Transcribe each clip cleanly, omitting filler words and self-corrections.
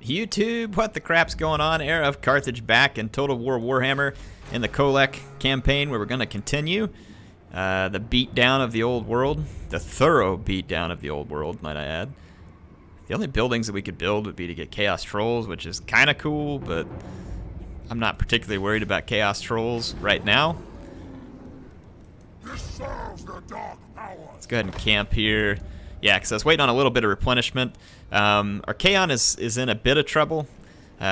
YouTube, what the crap's going on? HeirofCarthage back in Total War Warhammer in the Kholek campaign, where we're going to continue the beatdown of the old world, the thorough beatdown of the old world, might I add. The only buildings that we could build would be to get Chaos Trolls, which is kind of cool, but I'm not particularly worried about Chaos Trolls right now. Let's go ahead and camp here. Yeah, because I was waiting on a little bit of replenishment. Our Kaon is in a bit of trouble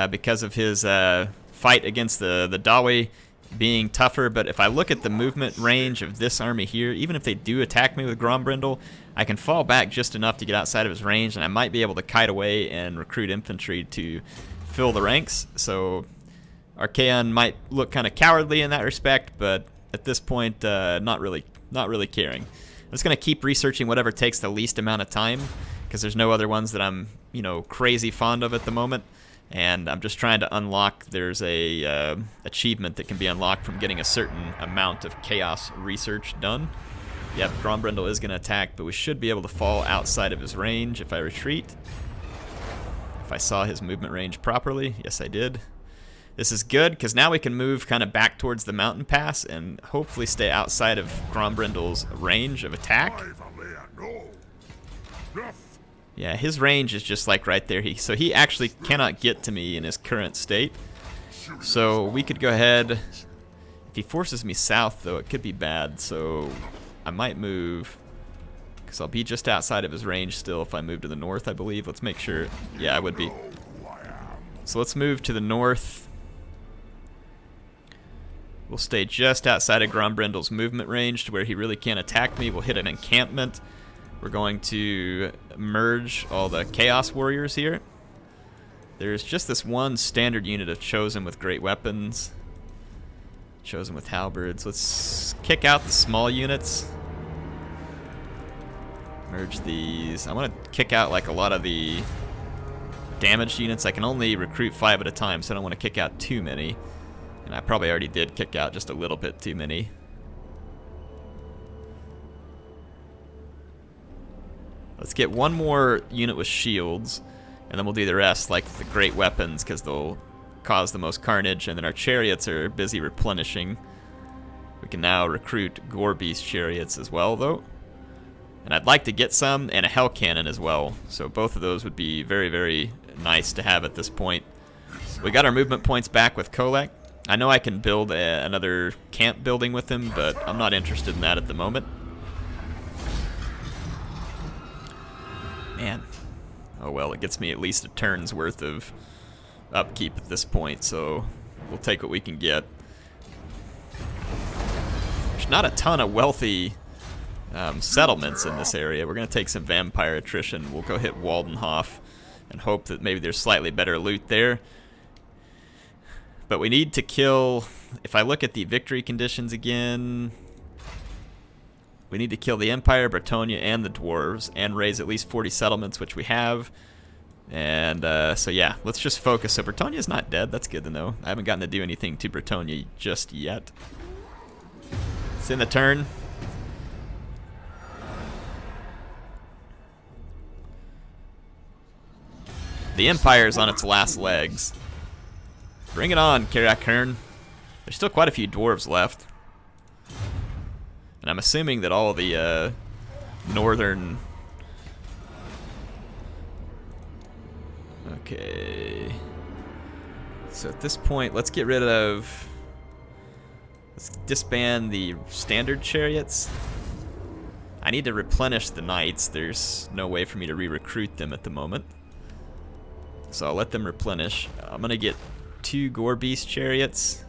because of his fight against the Dawi being tougher. But if I look at the movement range of this army here, even if they do attack me with Grombrindle, I can fall back just enough to get outside of his range, and I might be able to kite away and recruit infantry to fill the ranks. So our Kaon might look kind of cowardly in that respect, but at this point, not really caring. I'm just going to keep researching whatever takes the least amount of time, because there's no other ones that I'm, crazy fond of at the moment. And I'm just trying to unlock, there's a achievement that can be unlocked from getting a certain amount of chaos research done. Yep, Grombrindle is going to attack, but we should be able to fall outside of his range if I retreat. If I saw his movement range properly, yes I did. This is good, because now we can move kind of back towards the mountain pass and hopefully stay outside of Grombrindle's range of attack. Yeah, his range is just like right there. So he actually cannot get to me in his current state. So we could go ahead. If he forces me south, though, it could be bad. So I might move, because I'll be just outside of his range still if I move to the north, I believe. Let's make sure. Yeah, I would be. So let's move to the north. We'll stay just outside of Grombrindle's movement range to where he really can't attack me. We'll hit an encampment. We're going to merge all the Chaos Warriors here. There's just this one standard unit of Chosen with great weapons. Chosen with halberds. Let's kick out the small units. Merge these. I want to kick out like a lot of the damaged units. I can only recruit 5 at a time, so I don't want to kick out too many. And I probably already did kick out just a little bit too many. Let's get one more unit with shields, and then we'll do the rest, like the great weapons, because they'll cause the most carnage, and then our chariots are busy replenishing. We can now recruit Gore Beast chariots as well, though. And I'd like to get some, and a Hellcannon as well. So both of those would be very, very nice to have at this point. We got our movement points back with Kholek. I know I can build another camp building with him, but I'm not interested in that at the moment. Man. Oh well, it gets me at least a turn's worth of upkeep at this point, so we'll take what we can get. There's not a ton of wealthy settlements in this area. We're going to take some vampire attrition. We'll go hit Waldenhof and hope that maybe there's slightly better loot there. But we need to kill, if I look at the victory conditions again, we need to kill the Empire, Bretonnia, and the Dwarves, and raise at least 40 settlements, which we have. And so yeah, let's just focus. So Bretonnia's not dead, that's good to know. I haven't gotten to do anything to Bretonnia just yet. It's in the turn. The Empire's on its last legs. Bring it on, Karak. There's still quite a few dwarves left. And I'm assuming that all the northern... Okay. So at this point, let's get rid of... Let's disband the standard chariots. I need to replenish the knights. There's no way for me to re-recruit them at the moment. So I'll let them replenish. I'm going to get 2 Gore Beast chariots.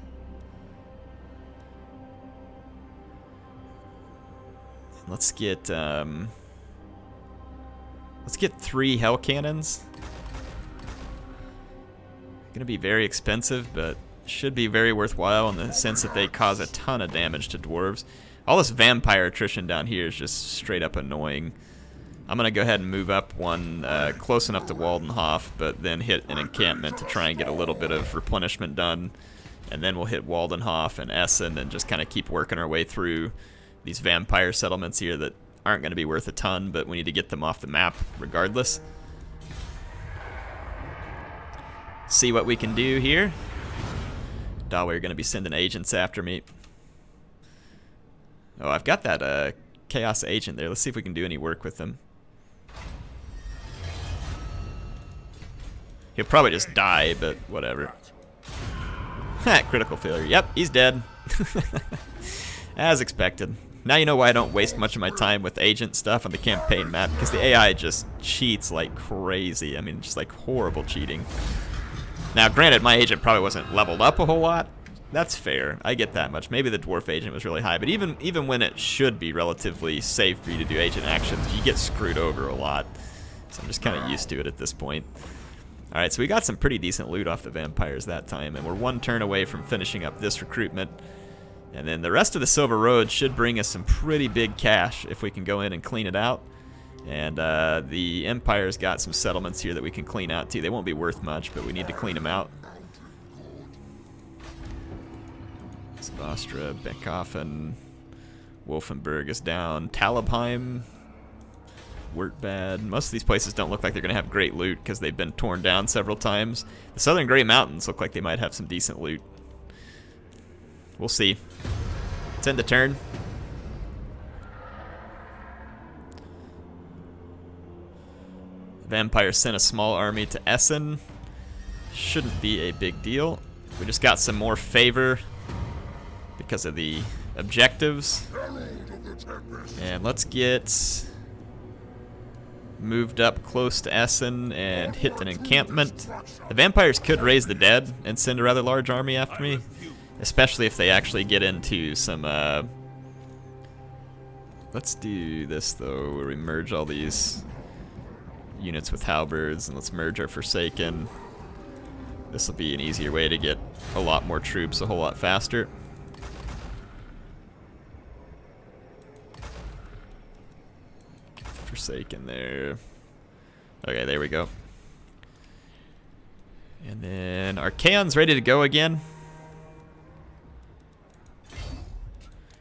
Let's get 3 Hellcannons. Gonna be very expensive, but should be very worthwhile in the sense that they cause a ton of damage to dwarves. All this vampire attrition down here is just straight up annoying. I'm going to go ahead and move up one close enough to Waldenhof, but then hit an encampment to try and get a little bit of replenishment done. And then we'll hit Waldenhof and Essen and just kind of keep working our way through these vampire settlements here that aren't going to be worth a ton, but we need to get them off the map regardless. See what we can do here. Thought we were going to be sending agents after me. Oh, I've got that chaos agent there. Let's see if we can do any work with him. He'll probably just die, but whatever. Critical failure. Yep, he's dead. As expected. Now you know why I don't waste much of my time with agent stuff on the campaign map, because the AI just cheats like crazy. I mean, just like horrible cheating. Now, granted, my agent probably wasn't leveled up a whole lot. That's fair. I get that much. Maybe the dwarf agent was really high, but even when it should be relatively safe for you to do agent actions, you get screwed over a lot. So I'm just kind of used to it at this point. Alright, so we got some pretty decent loot off the vampires that time, and we're one turn away from finishing up this recruitment. And then the rest of the Silver Road should bring us some pretty big cash if we can go in and clean it out. And the Empire's got some settlements here that we can clean out too. They won't be worth much, but we need to clean them out. Svastra, Beckhofen, Wolfenburg is down. Talabheim, Wertbad. Most of these places don't look like they're going to have great loot because they've been torn down several times. The Southern Grey Mountains look like they might have some decent loot. We'll see. Let's end the turn. Vampire sent a small army to Essen. Shouldn't be a big deal. We just got some more favor because of the objectives. And let's get moved up close to Essen and hit an encampment. The vampires could raise the dead and send a rather large army after me, especially if they actually get into some let's do this though, where we merge all these units with halberds, and let's merge our Forsaken. This will be an easier way to get a lot more troops a whole lot faster. Get the Forsaken there. Okay, there we go. And then our Chaon's ready to go again.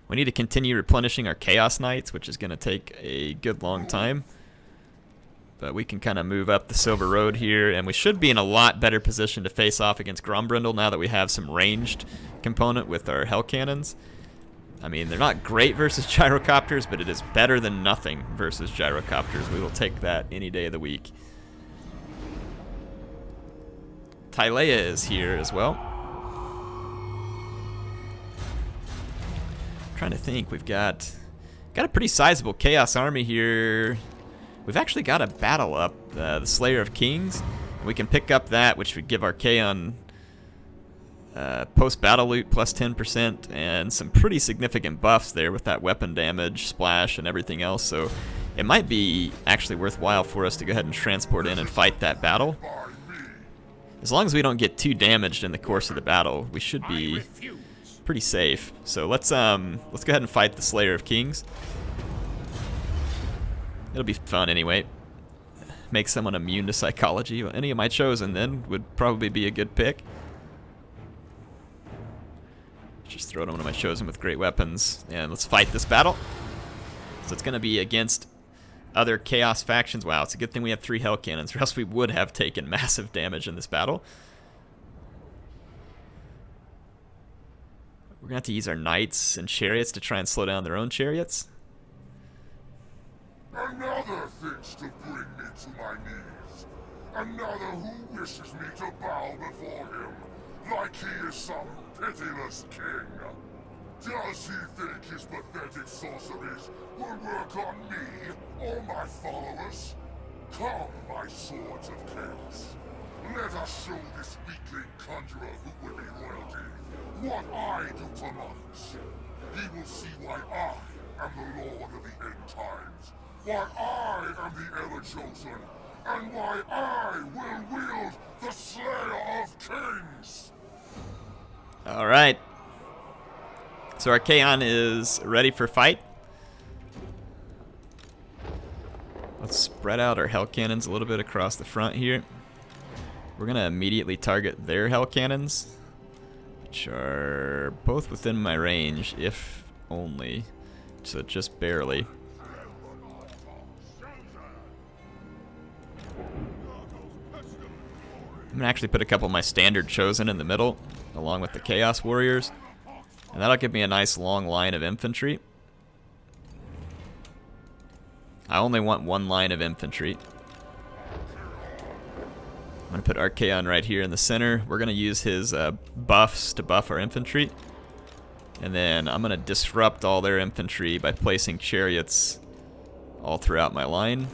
We need to continue replenishing our Chaos Knights, which is going to take a good long time. But we can kind of move up the Silver Road here, and we should be in a lot better position to face off against Grombrindle now that we have some ranged component with our Hellcannons. I mean, they're not great versus gyrocopters, but it is better than nothing versus gyrocopters. We will take that any day of the week. Tileans is here as well. I'm trying to think, we've got a pretty sizable Chaos army here. We've actually got a battle up, the Slayer of Kings. We can pick up that, which would give our Chaon post-battle loot plus 10% and some pretty significant buffs there with that weapon damage, splash, and everything else. So it might be actually worthwhile for us to go ahead and transport in and fight that battle. As long as we don't get too damaged in the course of the battle, we should be pretty safe. So let's go ahead and fight the Slayer of Kings. It'll be fun anyway. Make someone immune to psychology. Well, any of my chosen then would probably be a good pick. Just throw it on one of my chosen with great weapons. And let's fight this battle. So it's going to be against other Chaos factions. Wow, it's a good thing we have 3 Hellcannons, or else we would have taken massive damage in this battle. We're going to have to use our Knights and Chariots to try and slow down their own chariots. Another thinks to bring me to my knees. Another who wishes me to bow before him, like he is some pitiless king. Does he think his pathetic sorceries will work on me or my followers? Come, my swords of chaos. Let us show this weakling conjurer who will be royalty what I do to monks. He will see why I am the lord of the end times. Why I am the ever-chosen, and why I will wield the Slayer of Kings! Alright. So our Chaon is ready for fight. Let's spread out our Hellcannons a little bit across the front here. We're going to immediately target their Hellcannons, which are both within my range, if only. So just barely. I'm gonna actually put a couple of my standard chosen in the middle, along with the Chaos Warriors. And that'll give me a nice long line of infantry. I only want one line of infantry. I'm gonna put Archaon right here in the center. We're gonna use his buffs to buff our infantry. And then I'm gonna disrupt all their infantry by placing chariots all throughout my line.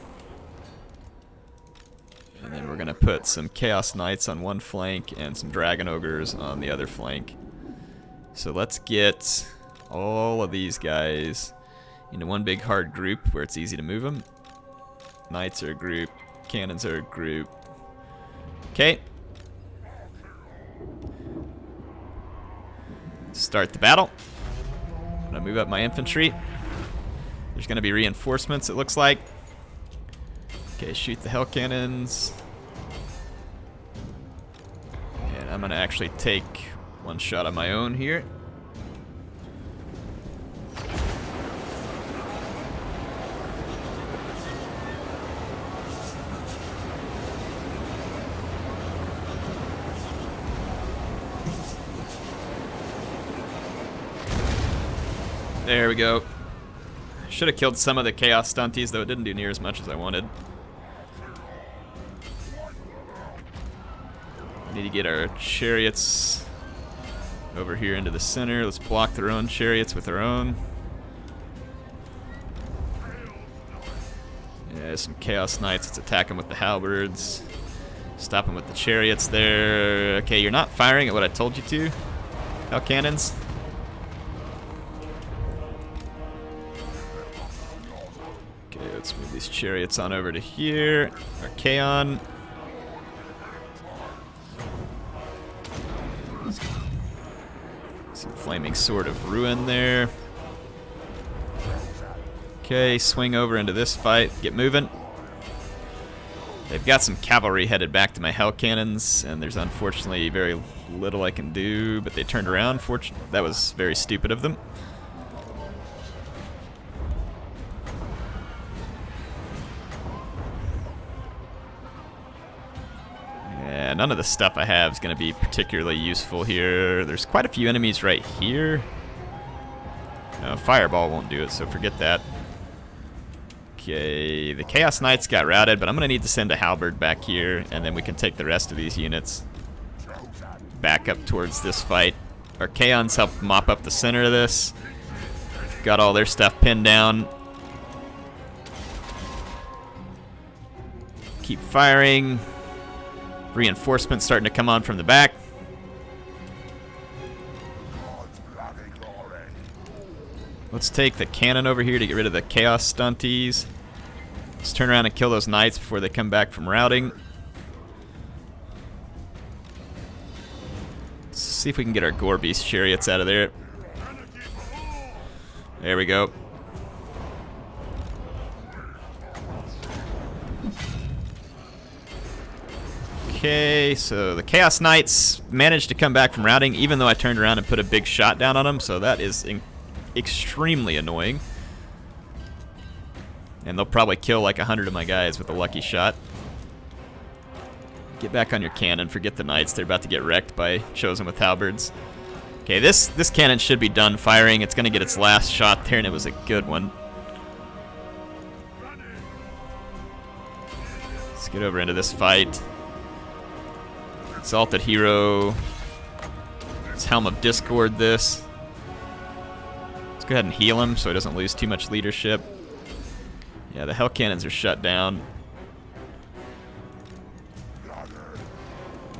And then we're gonna put some Chaos Knights on one flank and some Dragon Ogres on the other flank. So let's get all of these guys into one big hard group where it's easy to move them. Knights are a group, cannons are a group. Okay. Start the battle. I'm gonna move up my infantry. There's gonna be reinforcements, it looks like. Okay, shoot the Hellcannons. And I'm gonna actually take one shot on my own here. There we go. Should have killed some of the Chaos Stunties, though it didn't do near as much as I wanted. Need to get our chariots over here into the center. Let's block their own chariots with our own. Yeah, some Chaos Knights. Let's attack them with the halberds. Stop them with the chariots there. Okay, you're not firing at what I told you to. Hellcannons. Okay, let's move these chariots on over to here. Archaon. Some Flaming Sword of Ruin there. Okay, swing over into this fight. Get moving. They've got some cavalry headed back to my Hellcannons, and there's unfortunately very little I can do, but they turned around. That was very stupid of them. Yeah, none of the stuff I have is going to be particularly useful here. There's quite a few enemies right here. No, Fireball won't do it, so forget that. Okay, the Chaos Knights got routed, but I'm going to need to send a halberd back here, and then we can take the rest of these units back up towards this fight. Our Archaons help mop up the center of this. Got all their stuff pinned down. Keep firing. Reinforcements starting to come on from the back. Let's take the cannon over here to get rid of the Chaos Stunties. Let's turn around and kill those knights before they come back from routing. Let's see if we can get our Gore Beast chariots out of there. There we go. Okay, so the Chaos Knights managed to come back from routing, even though I turned around and put a big shot down on them, so that is extremely annoying. And they'll probably kill like 100 of my guys with a lucky shot. Get back on your cannon, forget the knights, they're about to get wrecked by Chosen with halberds. Okay, this cannon should be done firing. It's going to get its last shot there, and it was a good one. Let's get over into this fight. Exalted Hero. Let's Helm of Discord this. Let's go ahead and heal him so he doesn't lose too much leadership. Yeah, the Hellcannons are shut down.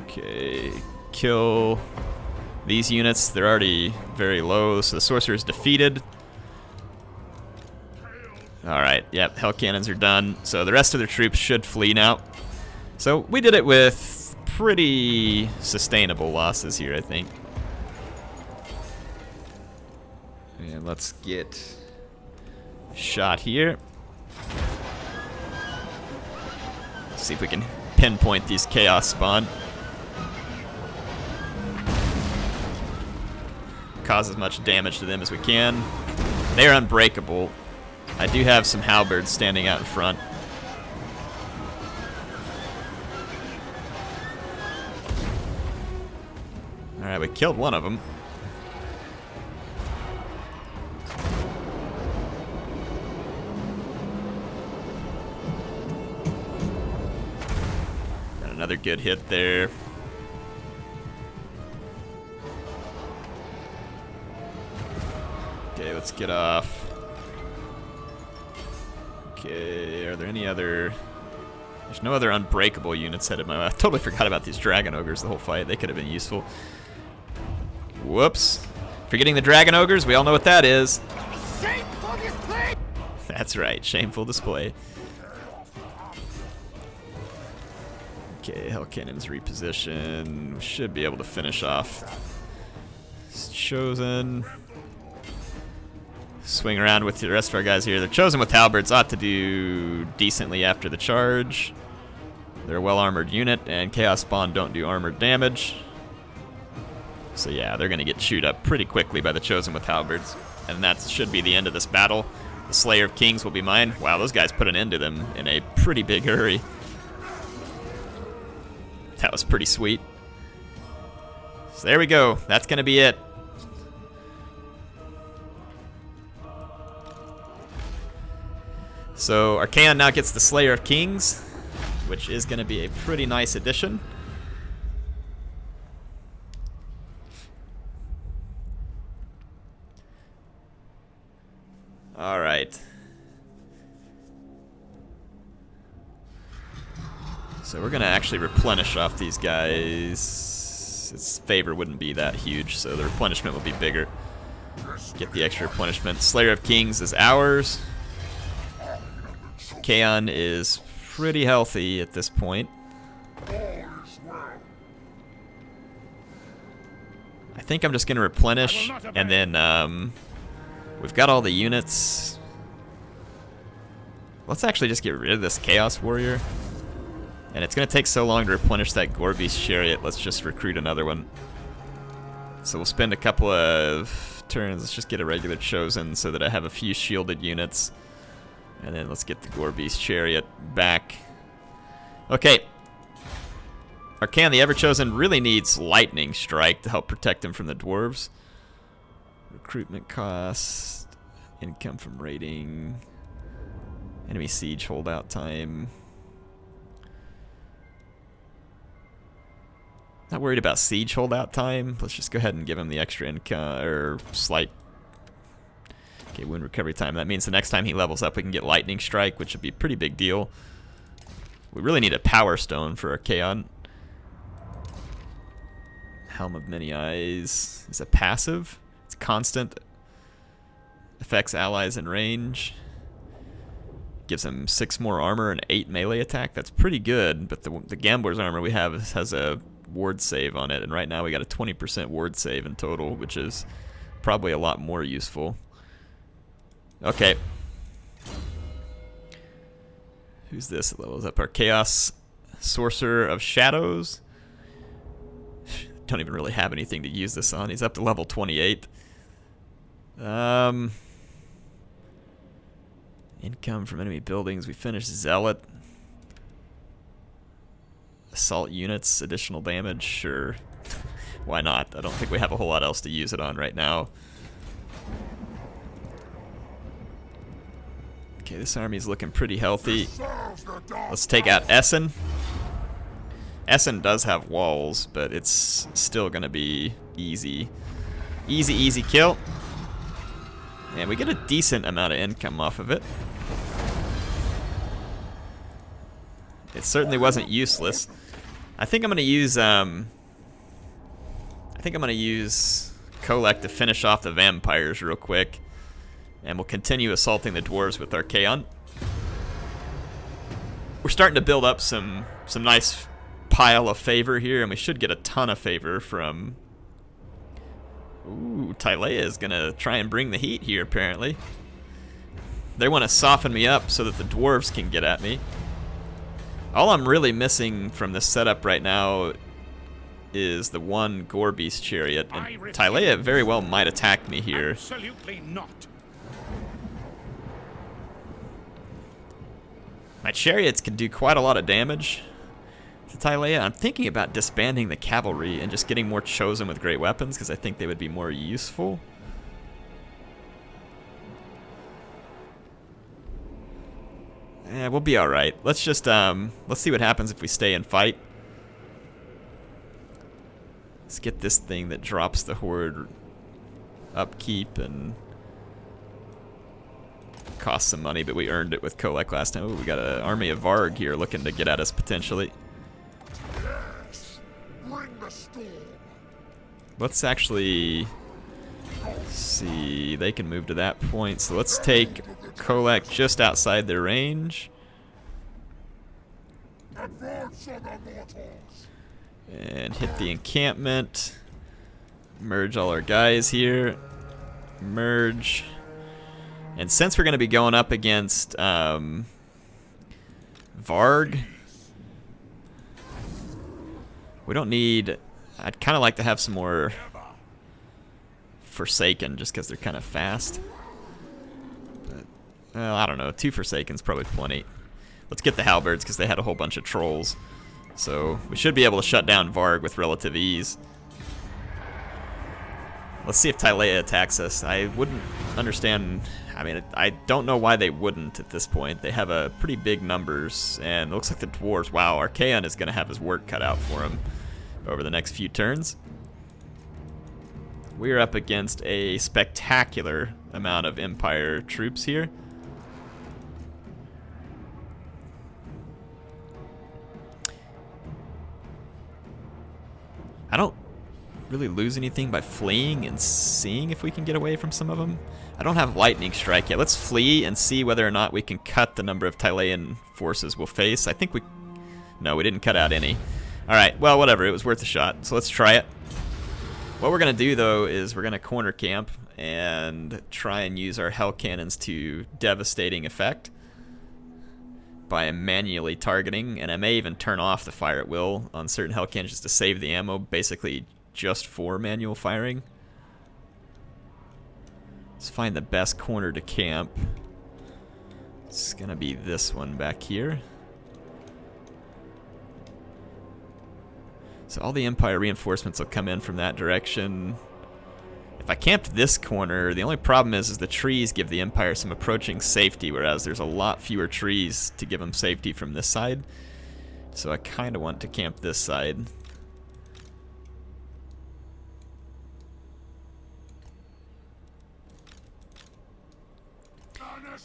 Okay, kill these units. They're already very low, so the Sorcerer's defeated. Alright, yep, Hellcannons are done. So the rest of their troops should flee now. So we did it with pretty sustainable losses here, I think. And let's get a shot here. Let's see if we can pinpoint these Chaos Spawn. Cause as much damage to them as we can. They're unbreakable. I do have some halberds standing out in front. Alright, we killed one of them. Got another good hit there. Okay, let's get off. Okay, are there any other... There's no other unbreakable units headed my way. I totally forgot about these dragon ogres the whole fight. They could have been useful. Whoops. Forgetting the dragon ogres, we all know what that is. Shameful display! That's right, shameful display. Okay, Hellcannons reposition. We should be able to finish off. It's Chosen. Swing around with the rest of our guys here. They're Chosen with halberds, ought to do decently after the charge. They're a well-armored unit, and Chaos Spawn don't do armored damage. So yeah, they're going to get chewed up pretty quickly by the Chosen with halberds. And that should be the end of this battle. The Slayer of Kings will be mine. Wow, those guys put an end to them in a pretty big hurry. That was pretty sweet. So there we go. That's going to be it. So Archaon now gets the Slayer of Kings, which is going to be a pretty nice addition. All right. So we're going to actually replenish off these guys. Its favor wouldn't be that huge, so the replenishment will be bigger. Get the extra replenishment. Slayer of Kings is ours. Kaon is pretty healthy at this point. I think I'm just going to replenish, and then we've got all the units. Let's actually just get rid of this Chaos Warrior. And it's going to take so long to replenish that Gore-Beast Chariot, let's just recruit another one. So we'll spend a couple of turns. Let's just get a regular Chosen so that I have a few shielded units. And then let's get the Gore-Beast Chariot back. Okay. Archaon the Ever-Chosen really needs Lightning Strike to help protect him from the dwarves. Recruitment cost. Income from raiding. Enemy siege holdout time. Not worried about siege holdout time. Let's just go ahead and give him the extra income, or slight. Okay, wound recovery time. That means the next time he levels up, we can get Lightning Strike, which would be a pretty big deal. We really need a Power Stone for Archaon. Helm of Many Eyes is a passive. It's constant. Affects allies in range. Gives him 6 more armor and 8 melee attack. That's pretty good, but the Gambler's armor we have has a ward save on it, and right now we got a 20% ward save in total, which is probably a lot more useful. Okay. Who's this that levels up? Our Chaos Sorcerer of Shadows. Don't even really have anything to use this on. He's up to level 28. Income from enemy buildings. We finished Zealot. Assault units, additional damage. Sure. Why not? I don't think we have a whole lot else to use it on right now. Okay, this army's looking pretty healthy. Let's take out Essen. Essen does have walls, but it's still going to be easy. Easy kill. And we get a decent amount of income off of it. It certainly wasn't useless. I think I'm going to use Kholek to finish off the vampires real quick. And we'll continue assaulting the dwarves with Archaon. We're starting to build up some nice pile of favor here, and we should get a ton of favor from... Ooh, Tileans is going to try and bring the heat here, apparently. They want to soften me up so that the dwarves can get at me. All I'm really missing from this setup right now is the one Gore-Beast Chariot, and Tileans very well might attack me here. Absolutely not. My chariots can do quite a lot of damage. to Tilean. I'm thinking about disbanding the cavalry and just getting more chosen with great weapons because I think they would be more useful. Yeah, we'll be all right. Let's just let's see what happens if we stay and fight. Let's get this thing that drops the horde upkeep and cost some money, but we earned it with Kholek last time. Ooh, we got an army of Varg here looking to get at us potentially. Yes, bring the storm. Let's actually see. They can move to that point, so let's take Kholek just outside their range. Advance on the mortals. And hit the encampment. Merge all our guys here. Merge. And since we're going to be going up against Varg, we don't need... I'd kind of like to have some more Forsaken just because they're kind of fast. But, well, I don't know. 2 Forsaken's probably plenty. Let's get the Halberds because they had a whole bunch of trolls. So we should be able to shut down Varg with relative ease. Let's see if Tilean attacks us. I wouldn't understand... I mean, I don't know why they wouldn't at this point. They have a pretty big numbers, and it looks like the dwarves... Wow, Archaon is going to have his work cut out for him over the next few turns. We're up against a spectacular amount of Empire troops here. I don't really lose anything by fleeing and seeing if we can get away from some of them. I don't have lightning strike yet. Let's flee and see whether or not we can cut the number of Tilean forces we'll face. I think we... No, we didn't cut out any. Alright, well, whatever. It was worth a shot, so let's try it. What we're going to do, though, is we're going to corner camp and try and use our Hellcannons to devastating effect by manually targeting, and I may even turn off the fire at will on certain Hellcannons just to save the ammo, basically just for manual firing. Let's find the best corner to camp. It's gonna be this one back here. So all the Empire reinforcements will come in from that direction. If I camped this corner, the only problem is the trees give the Empire some approaching safety, whereas there's a lot fewer trees to give them safety from this side. So I kind of want to camp this side.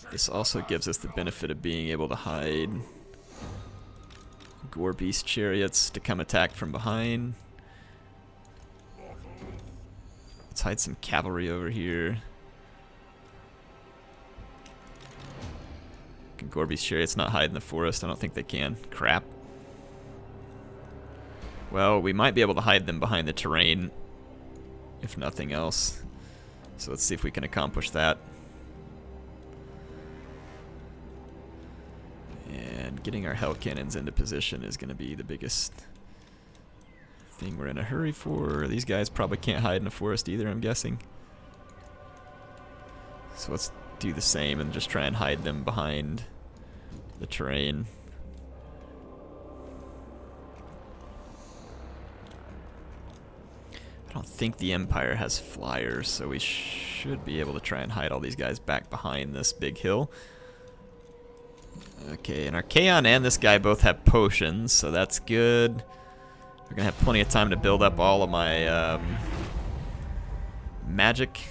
This also gives us the benefit of being able to hide Gore Beast chariots to come attack from behind. Let's hide some cavalry over here. Can Gore Beast chariots not hide in the forest? I don't think they can. Crap. Well, we might be able to hide them behind the terrain, if nothing else. So let's see if we can accomplish that. And getting our Hellcannons into position is going to be the biggest thing we're in a hurry for. These guys probably can't hide in a forest either, I'm guessing. So let's do the same and just try and hide them behind the terrain. I don't think the Empire has flyers, so we should be able to try and hide all these guys back behind this big hill. Okay, and Archaon and this guy both have potions, so that's good. We're gonna have plenty of time to build up all of my magic.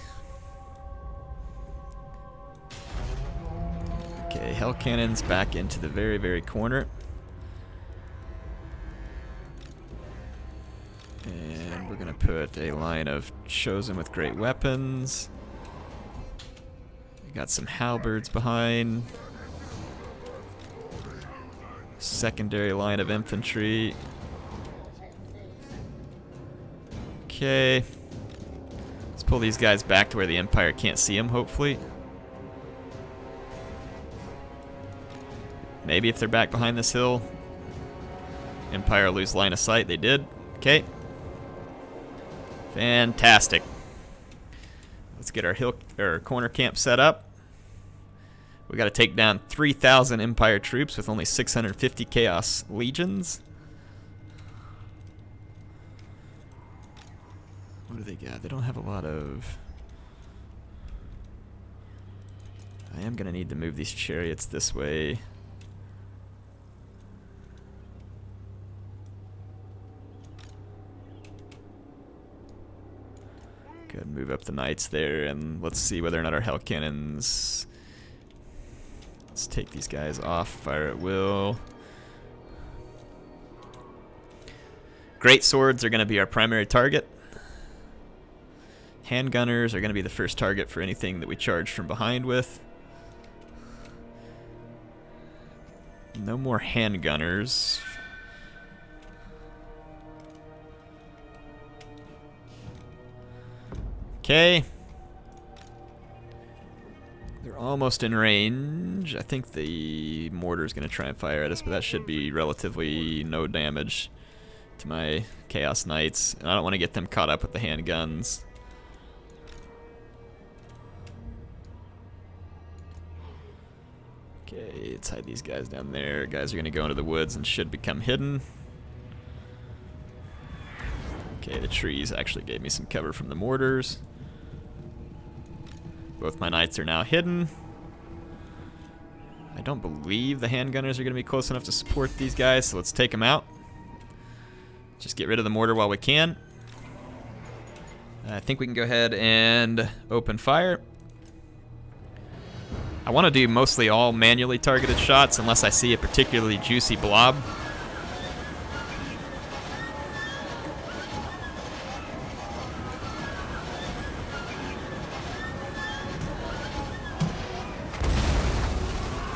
Okay, Hellcannons back into the very, very corner. And we're gonna put a line of chosen with great weapons. We got some halberds behind. Secondary line of infantry. Okay. Let's pull these guys back to where the Empire can't see them, hopefully. Maybe if they're back behind this hill, Empire lose line of sight. They did. Okay. Fantastic. Let's get our corner camp set up. We got to take down 3,000 Empire troops with only 650 Chaos Legions. What do they got? They don't have a lot of... I am going to need to move these chariots this way. Go ahead and move up the knights there, and let's see whether or not our Hellcannons... Let's take these guys off, fire at will. Great swords are going to be our primary target. Handgunners are going to be the first target for anything that we charge from behind with. No more handgunners. Okay. They're almost in range. I think the mortar's going to try and fire at us, but that should be relatively no damage to my Chaos Knights. And I don't want to get them caught up with the handguns. Okay, let's hide these guys down there. Guys are going to go into the woods and should become hidden. Okay, the trees actually gave me some cover from the mortars. Both my knights are now hidden. I don't believe the handgunners are going to be close enough to support these guys, so let's take them out. Just get rid of the mortar while we can. I think we can go ahead and open fire. I want to do mostly all manually targeted shots unless I see a particularly juicy blob.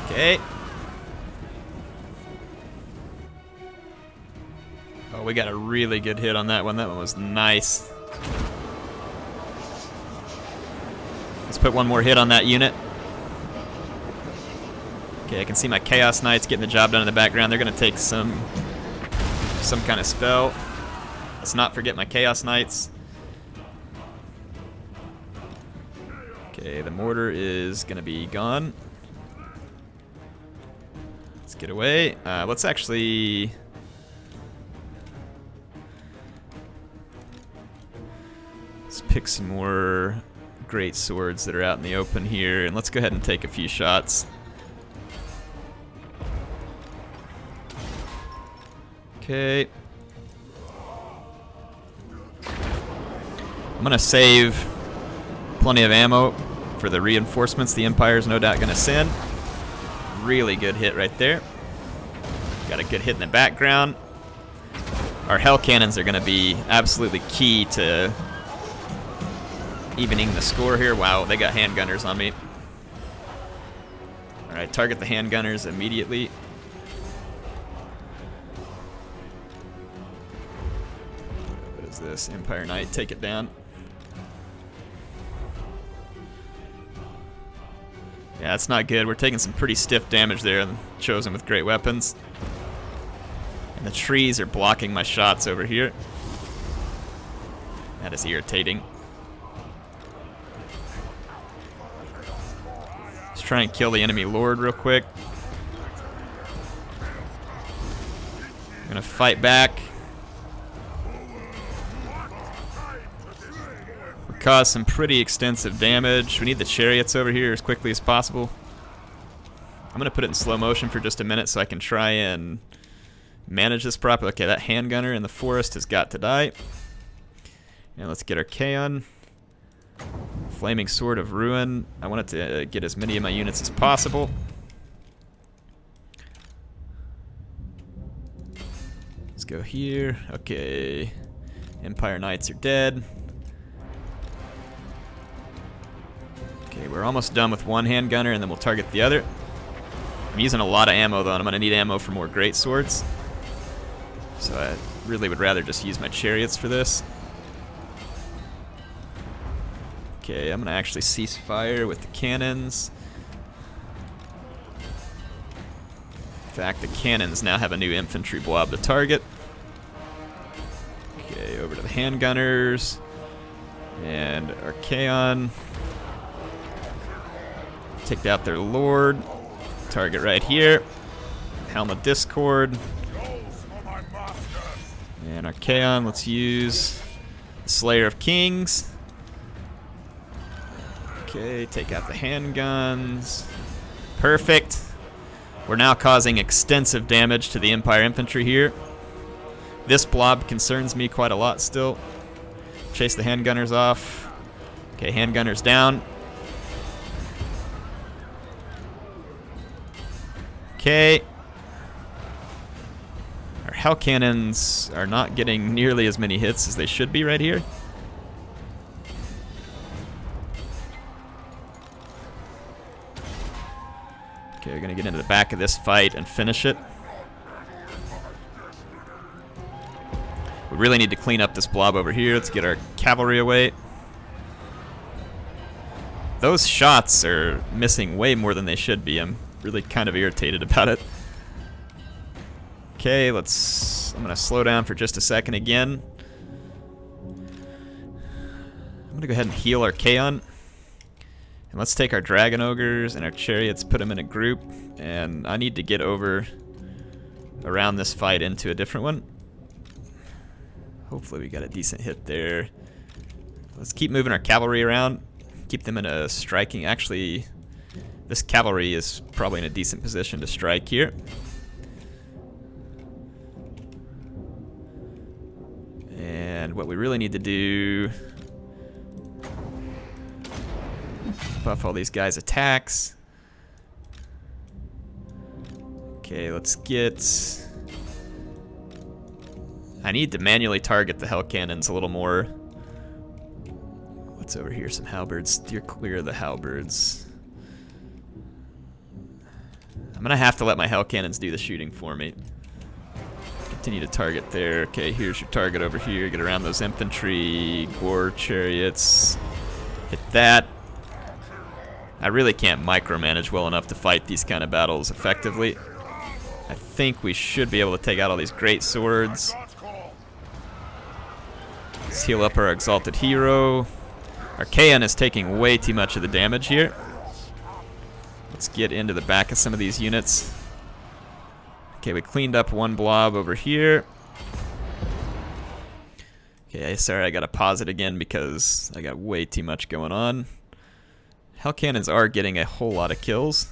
Okay. Oh, we got a really good hit on that one. That one was nice. Let's put one more hit on that unit. Okay, I can see my Chaos Knights getting the job done in the background. They're going to take some kind of spell. Let's not forget my Chaos Knights. Okay, the mortar is going to be gone. Let's get away. Let's actually... Let's pick some more great swords that are out in the open here, and let's go ahead and take a few shots. Okay. I'm going to save plenty of ammo for the reinforcements the Empire's no doubt going to send. Really good hit right there. Got a good hit in the background. Our Hellcannons are going to be absolutely key to evening the score here. Wow, they got handgunners on me. Alright, target the handgunners immediately. What is this? Empire Knight, take it down. Yeah, that's not good. We're taking some pretty stiff damage there, chosen with great weapons. And the trees are blocking my shots over here. That is irritating. Let's try and kill the enemy lord real quick. I'm gonna fight back. Cause some pretty extensive damage. We need the chariots over here as quickly as possible. I'm gonna put it in slow motion for just a minute so I can try and manage this properly. Okay, that handgunner in the forest has got to die. And let's get our Kaon. Flaming Sword of Ruin. I want it to get as many of my units as possible. Let's go here. Okay. Empire Knights are dead. Okay, we're almost done with one handgunner, and then we'll target the other. I'm using a lot of ammo, though, and I'm going to need ammo for more great swords. So I really would rather just use my chariots for this. Okay, I'm going to actually cease fire with the cannons. In fact, the cannons now have a new infantry blob to target. Okay, over to the handgunners. And our Kaon. Take out their lord. Target right here. Helm of Discord. And our Kaon, let's use Slayer of Kings. Okay, take out the handguns. Perfect. We're now causing extensive damage to the Empire infantry here. This blob concerns me quite a lot still. Chase the handgunners off. Okay, handgunners down. Okay. Our Hellcannons are not getting nearly as many hits as they should be right here. Okay, we're gonna get into the back of this fight and finish it. We really need to clean up this blob over here. Let's get our cavalry away. Those shots are missing way more than they should be. I'm really kind of irritated about it. Okay, I'm gonna slow down for just a second again. I'm gonna go ahead and heal our Kaon. And let's take our Dragon Ogres and our Chariots, put them in a group, and I need to get over around this fight into a different one. Hopefully we got a decent hit there. Let's keep moving our cavalry around, keep them in a striking. Actually, this cavalry is probably in a decent position to strike here. And what we really need to do, buff all these guys' attacks. Okay, let's get... I need to manually target the Hellcannons a little more. What's over here? Some halberds. Steer clear of the halberds. I'm gonna have to let my Hellcannons do the shooting for me. Continue to target there. Okay, here's your target over here. Get around those infantry, war chariots. Hit that. I really can't micromanage well enough to fight these kind of battles effectively. I think we should be able to take out all these great swords. Let's heal up our exalted hero. Our Kaon is taking way too much of the damage here. Let's get into the back of some of these units. Okay, we cleaned up one blob over here. Okay, sorry, I gotta pause it again because I got way too much going on. Hellcannons are getting a whole lot of kills,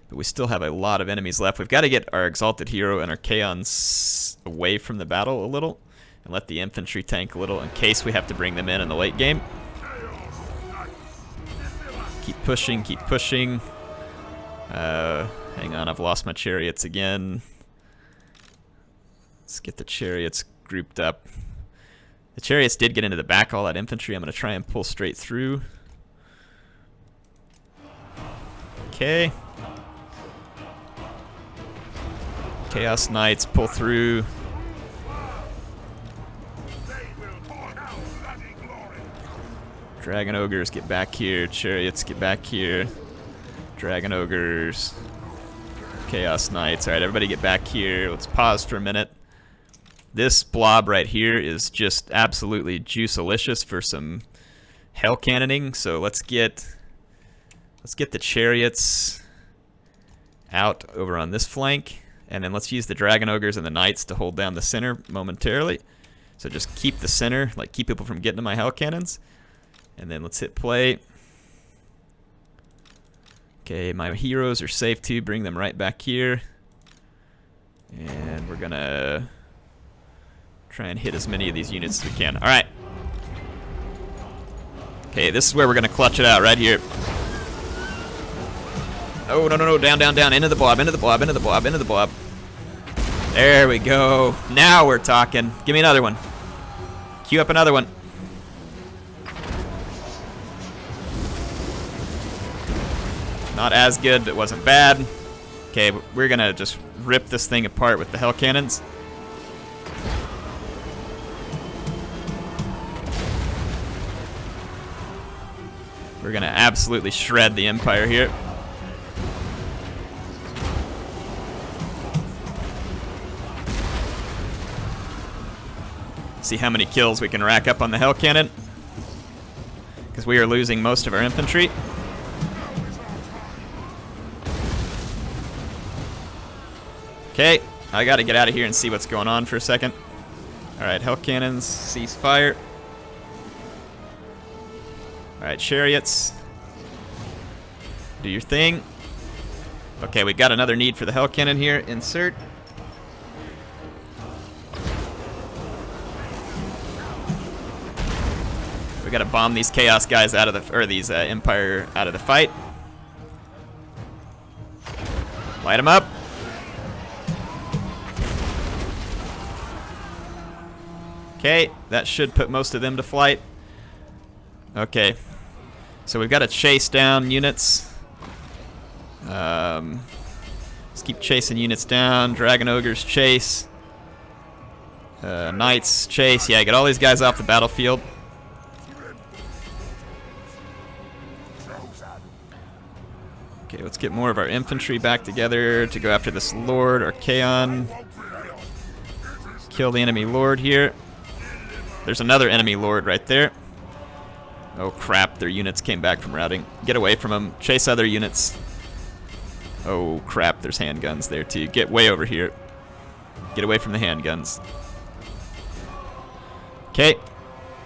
but we still have a lot of enemies left. We've got to get our exalted hero and our Kaons away from the battle a little and let the infantry tank a little in case we have to bring them in the late game. Keep pushing, keep pushing. Hang on, I've lost my chariots again. Let's get the chariots grouped up. The chariots did get into the back, all that infantry. I'm going to try and pull straight through. Okay. Chaos Knights pull through. Dragon Ogres get back here. Chariots get back here. Dragon Ogres. Chaos Knights. Alright, everybody get back here. Let's pause for a minute. This blob right here is just absolutely juice-alicious for some hell cannoning. So let's get the chariots out over on this flank, and then let's use the Dragon Ogres and the Knights to hold down the center momentarily. So just keep the center, like keep people from getting to my hell cannons, and then let's hit play. Okay, my heroes are safe too. Bring them right back here, and we're gonna try and hit as many of these units as we can. All right. Okay, this is where we're gonna clutch it out right here. Oh, no, no, no, down, down, down, into the blob, into the blob, into the blob, into the blob. There we go. Now we're talking. Give me another one. Queue up another one. Not as good, but wasn't bad. Okay, we're gonna just rip this thing apart with the Hellcannons. We're gonna absolutely shred the Empire here. See how many kills we can rack up on the Hell Cannon, because we are losing most of our infantry. Okay, I gotta get out of here and see what's going on for a second. Alright, Hell Cannons, cease fire. Alright, chariots. Do your thing. Okay, we got another need for the Hellcannon here. Insert. We gotta bomb these Chaos guys out of the, or these Empire out of the fight. Light them up. Okay, that should put most of them to flight. Okay, so we've got to chase down units. Let's keep chasing units down. Dragon Ogres chase. Knights chase. Yeah, get all these guys off the battlefield. Okay, let's get more of our infantry back together to go after this Lord, Archaon. Kill the enemy Lord here. There's another enemy Lord right there. Oh crap, their units came back from routing. Get away from them. Chase other units. Oh crap, there's handguns there too. Get way over here. Get away from the handguns. Okay,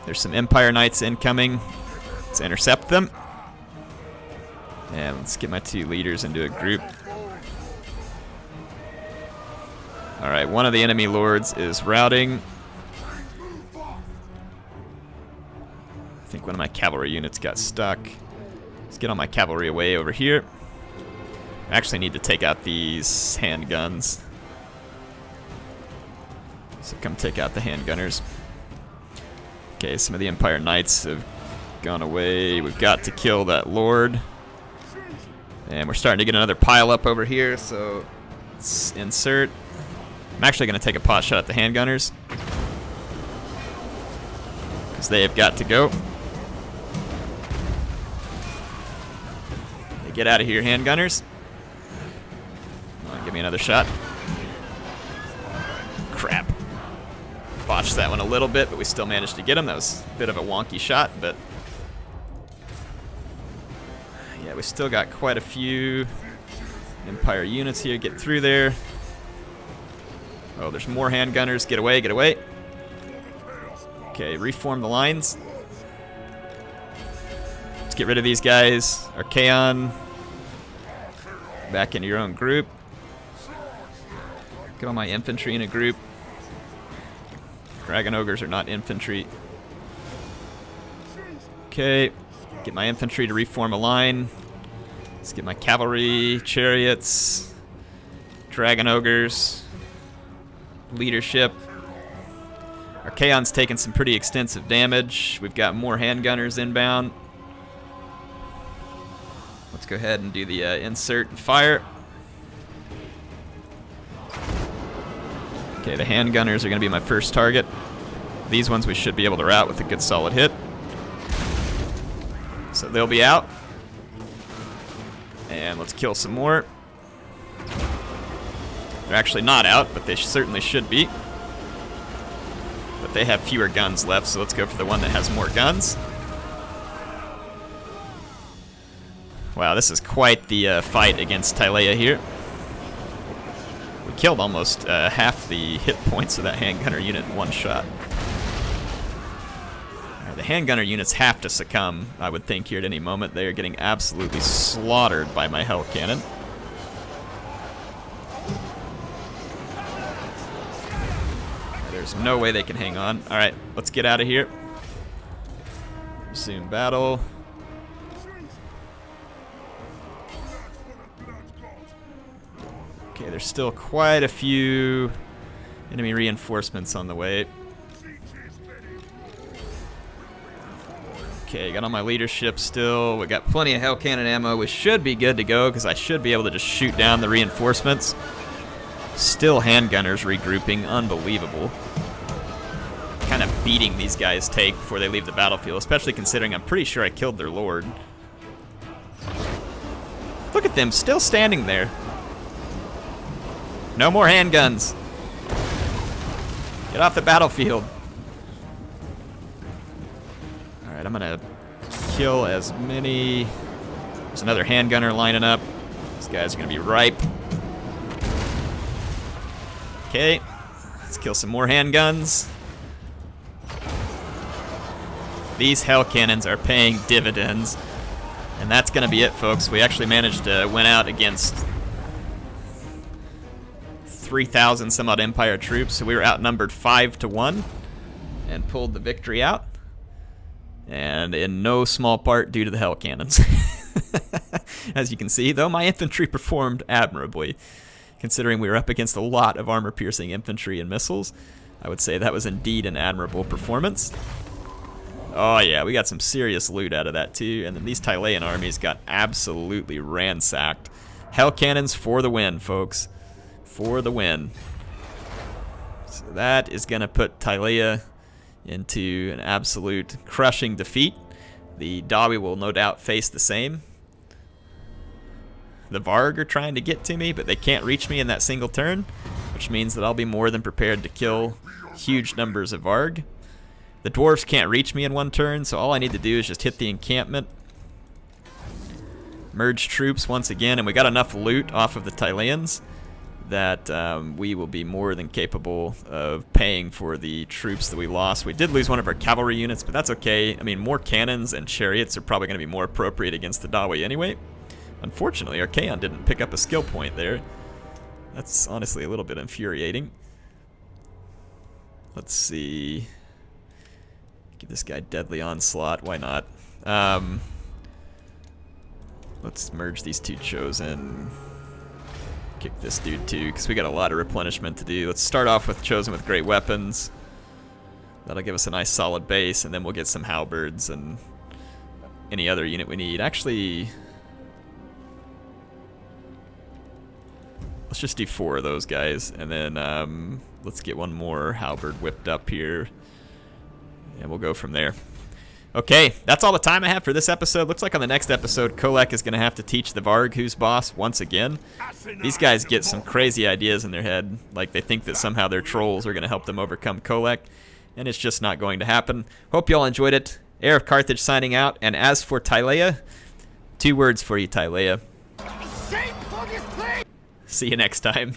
there's some Empire Knights incoming. Let's intercept them. And let's get my two leaders into a group. Alright, one of the enemy lords is routing. I think one of my cavalry units got stuck. Let's get all my cavalry away over here. I actually need to take out these handguns. So come take out the handgunners. Okay, some of the Empire Knights have gone away. We've got to kill that Lord. And we're starting to get another pile up over here, so let's insert. I'm actually going to take a pot shot at the handgunners, because they have got to go. Okay, get out of here, handgunners. Come on, give me another shot. Crap. Botched that one a little bit, but we still managed to get him. That was a bit of a wonky shot, but yeah, we still got quite a few Empire units here. Get through there. Oh, there's more handgunners. Get away, get away. Okay, reform the lines. Let's get rid of these guys. Archaon. Back into your own group. Get all my infantry in a group. Dragon Ogres are not infantry. Okay. Get my infantry to reform a line. Let's get my cavalry, chariots, Dragon Ogres, leadership. Archaon's taken some pretty extensive damage. We've got more handgunners inbound. Let's go ahead and do the insert and fire. Okay, the handgunners are going to be my first target. These ones we should be able to rout with a good solid hit. So they'll be out. And let's kill some more. They're actually not out, but they certainly should be. But they have fewer guns left, so let's go for the one that has more guns. Wow, this is quite the fight against Tileia here. We killed almost half the hit points of that handgunner unit in one shot. The handgunner units have to succumb, I would think, here at any moment. They are getting absolutely slaughtered by my Hellcannon. There's no way they can hang on. Alright, let's get out of here. Resume battle. Okay, there's still quite a few enemy reinforcements on the way. Okay, got all my leadership still. We got plenty of Hellcannon ammo. We should be good to go, because I should be able to just shoot down the reinforcements. Still handgunners regrouping. Unbelievable. Kind of beating these guys take before they leave the battlefield, especially considering I'm pretty sure I killed their lord. Look at them, still standing there. No more handguns. Get off the battlefield. Alright, I'm gonna kill as many. There's another handgunner lining up. These guys are gonna be ripe. Okay, let's kill some more handguns. These Hellcannons are paying dividends. And that's going to be it, folks. We actually managed to win out against 3,000 some odd Empire troops, so we were outnumbered 5-1 and pulled the victory out. And in no small part due to the Hellcannons. As you can see, though my infantry performed admirably, considering we were up against a lot of armor-piercing infantry and missiles. I would say that was indeed an admirable performance. Oh yeah, we got some serious loot out of that too, and then these Tilean armies got absolutely ransacked. Hellcannons for the win, folks. For the win. So that is going to put Tilea into an absolute crushing defeat. The Dawi will no doubt face the same. The Varg are trying to get to me, but they can't reach me in that single turn, which means that I'll be more than prepared to kill huge numbers of Varg. The dwarves can't reach me in one turn, so all I need to do is just hit the encampment, merge troops once again, and we got enough loot off of the Tileans that we will be more than capable of paying for the troops that we lost. We did lose one of our cavalry units, but that's okay. I mean, more cannons and chariots are probably going to be more appropriate against the Dawi anyway. Unfortunately, our Kaon didn't pick up a skill point there. That's honestly a little bit infuriating. Let's see. Give this guy deadly onslaught. Why not? Let's merge these two chosen. Kick this dude too, because we got a lot of replenishment to do. Let's start off with chosen with great weapons. That'll give us a nice solid base, and then we'll get some halberds and any other unit we need. Actually, let's just do 4 of those guys, and then let's get one more halberd whipped up here, and we'll go from there. Okay, that's all the time I have for this episode. Looks like on the next episode, Kholek is going to have to teach the Varg who's boss once again. These guys get some crazy ideas in their head, like they think that somehow their trolls are going to help them overcome Kholek, and it's just not going to happen. Hope you all enjoyed it. HeirofCarthage signing out, and as for Tilea, 2 words for you, Tilea. See you next time.